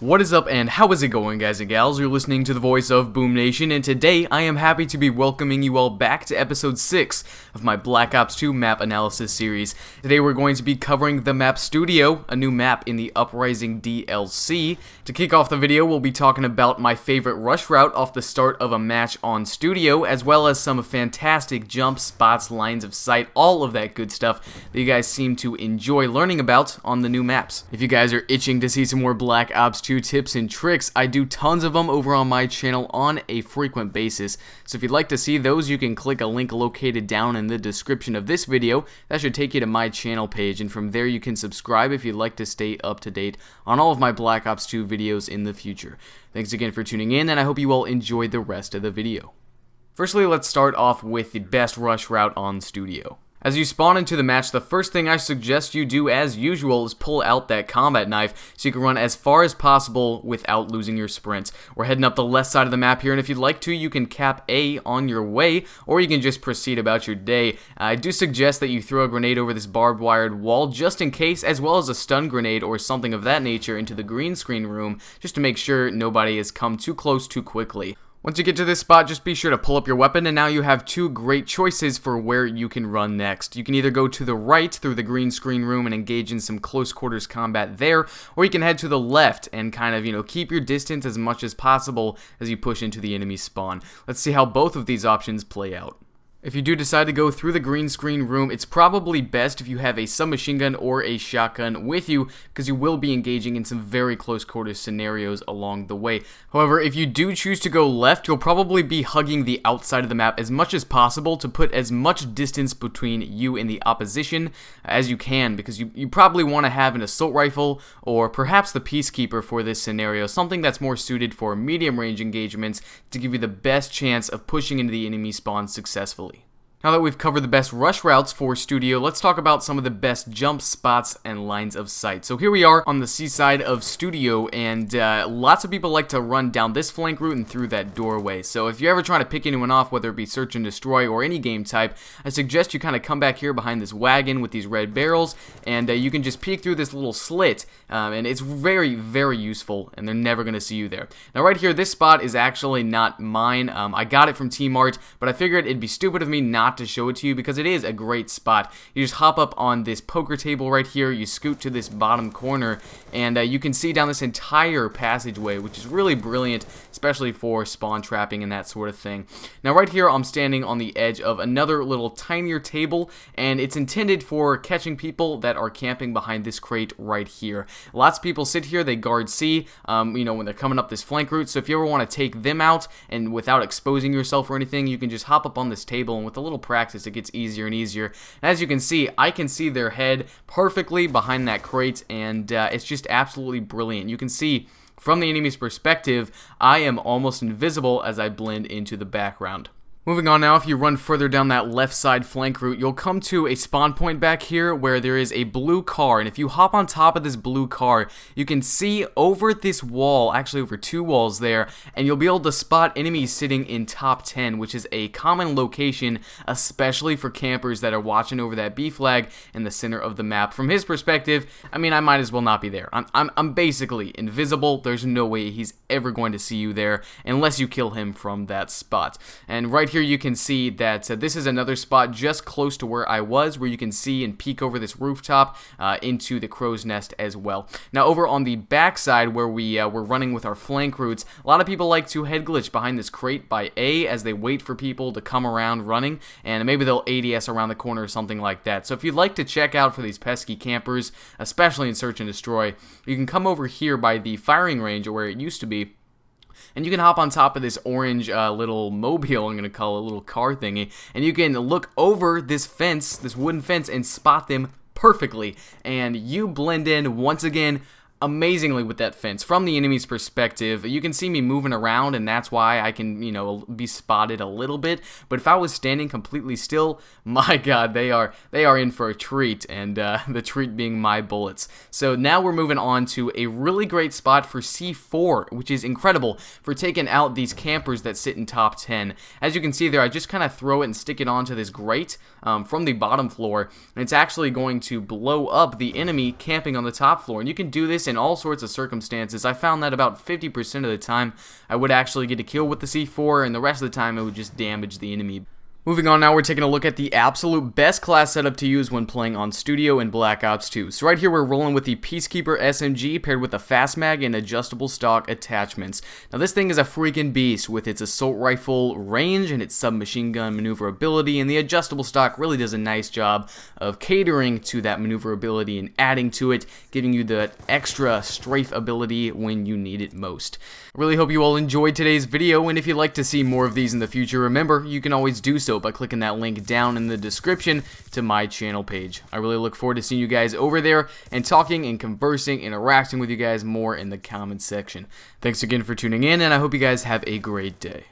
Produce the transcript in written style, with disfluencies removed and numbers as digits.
What is up and how is it going, guys and gals? You're listening to the voice of Boom Nation, and today I am happy to be welcoming you all back to episode 6 of my Black Ops 2 map analysis series. Today we're going to be covering the map Studio, a new map in the Uprising DLC. To kick off the video, we'll be talking about my favorite rush route off the start of a match on Studio, as well as some fantastic jump spots, lines of sight, all of that good stuff that you guys seem to enjoy learning about on the new maps. If you guys are itching to see some more Black Ops 2 tips and tricks, I do tons of them over on my channel on a frequent basis, so if you'd like to see those, you can click a link located down in the description of this video. That should take you to my channel page, and from there you can subscribe if you'd like to stay up to date on all of my Black Ops 2 videos in the future. Thanks again for tuning in, and I hope you all enjoyed the rest of the video. Firstly, let's start off with the best rush route on Studio. As you spawn into the match, the first thing I suggest you do as usual is pull out that combat knife so you can run as far as possible without losing your sprint. We're heading up the left side of the map here, and if you'd like to, you can cap A on your way, or you can just proceed about your day. I do suggest that you throw a grenade over this barbed wired wall just in case, as well as a stun grenade or something of that nature into the green screen room, just to make sure nobody has come too close too quickly. Once you get to this spot, just be sure to pull up your weapon, and now you have two great choices for where you can run next. You can either go to the right through the green screen room and engage in some close quarters combat there, or you can head to the left and kind of, keep your distance as much as possible as you push into the enemy spawn. Let's see how both of these options play out. If you do decide to go through the green screen room, it's probably best if you have a submachine gun or a shotgun with you, because you will be engaging in some very close quarters scenarios along the way. However, if you do choose to go left, you'll probably be hugging the outside of the map as much as possible to put as much distance between you and the opposition as you can, because you probably want to have an assault rifle or perhaps the Peacekeeper for this scenario, something that's more suited for medium range engagements to give you the best chance of pushing into the enemy spawn successfully. Now that we've covered the best rush routes for Studio, let's talk about some of the best jump spots and lines of sight. So here we are on the seaside of Studio, and lots of people like to run down this flank route and through that doorway. So if you're ever trying to pick anyone off, whether it be search and destroy or any game type, I suggest you kind of come back here behind this wagon with these red barrels, and you can just peek through this little slit, and it's very, very useful, and they're never going to see you there. Now right here, this spot is actually not mine. I got it from T-Mart, but I figured it'd be stupid of me not to show it to you because it is a great spot. You just hop up on this poker table right here, you scoot to this bottom corner, and you can see down this entire passageway, which is really brilliant, especially for spawn trapping and that sort of thing. Now right here, I'm standing on the edge of another little tinier table, and it's intended for catching people that are camping behind this crate right here. Lots of people sit here, they guard C, when they're coming up this flank route, so if you ever want to take them out and without exposing yourself or anything, you can just hop up on this table, and with a little practice it gets easier and easier. And as you can see, I can see their head perfectly behind that crate, and it's just absolutely brilliant. You can see from the enemy's perspective, I am almost invisible as I blend into the background. Moving on now, if you run further down that left side flank route, you'll come to a spawn point back here where there is a blue car, and if you hop on top of this blue car, you can see over this wall, actually over two walls there, and you'll be able to spot enemies sitting in top 10, which is a common location, especially for campers that are watching over that B flag in the center of the map. From his perspective, I might as well not be there. I'm basically invisible. There's no way he's ever going to see you there unless you kill him from that spot. And right here you can see that this is another spot just close to where I was, where you can see and peek over this rooftop into the crow's nest as well. Now over on the back side where we're running with our flank routes, a lot of people like to head glitch behind this crate by A as they wait for people to come around running, and maybe they'll ADS around the corner or something like that. So if you'd like to check out for these pesky campers, especially in search and destroy, you can come over here by the firing range, or where it used to be, and you can hop on top of this orange little mobile, I'm going to call it, a little car thingy, and you can look over this fence, this wooden fence, and spot them perfectly, and you blend in once again amazingly with that fence. From the enemy's perspective, you can see me moving around, and that's why I can, be spotted a little bit. But if I was standing completely still, my god, they are in for a treat, and the treat being my bullets. So now we're moving on to a really great spot for C4, which is incredible for taking out these campers that sit in top 10. As you can see there, I just kind of throw it and stick it onto this grate from the bottom floor, and it's actually going to blow up the enemy camping on the top floor. And you can do this in in all sorts of circumstances, I found that about 50% of the time I would actually get a kill with the C4, and the rest of the time it would just damage the enemy. Moving on now, we're taking a look at the absolute best class setup to use when playing on Studio in Black Ops 2. So right here we're rolling with the Peacekeeper SMG paired with a fast mag and adjustable stock attachments. Now this thing is a freaking beast with its assault rifle range and its submachine gun maneuverability, and the adjustable stock really does a nice job of catering to that maneuverability and adding to it, giving you the extra strafe ability when you need it most. I really hope you all enjoyed today's video, and if you'd like to see more of these in the future, remember, you can always do so by clicking that link down in the description to my channel page. I really look forward to seeing you guys over there and talking and conversing, interacting with you guys more in the comments section. Thanks again for tuning in, and I hope you guys have a great day.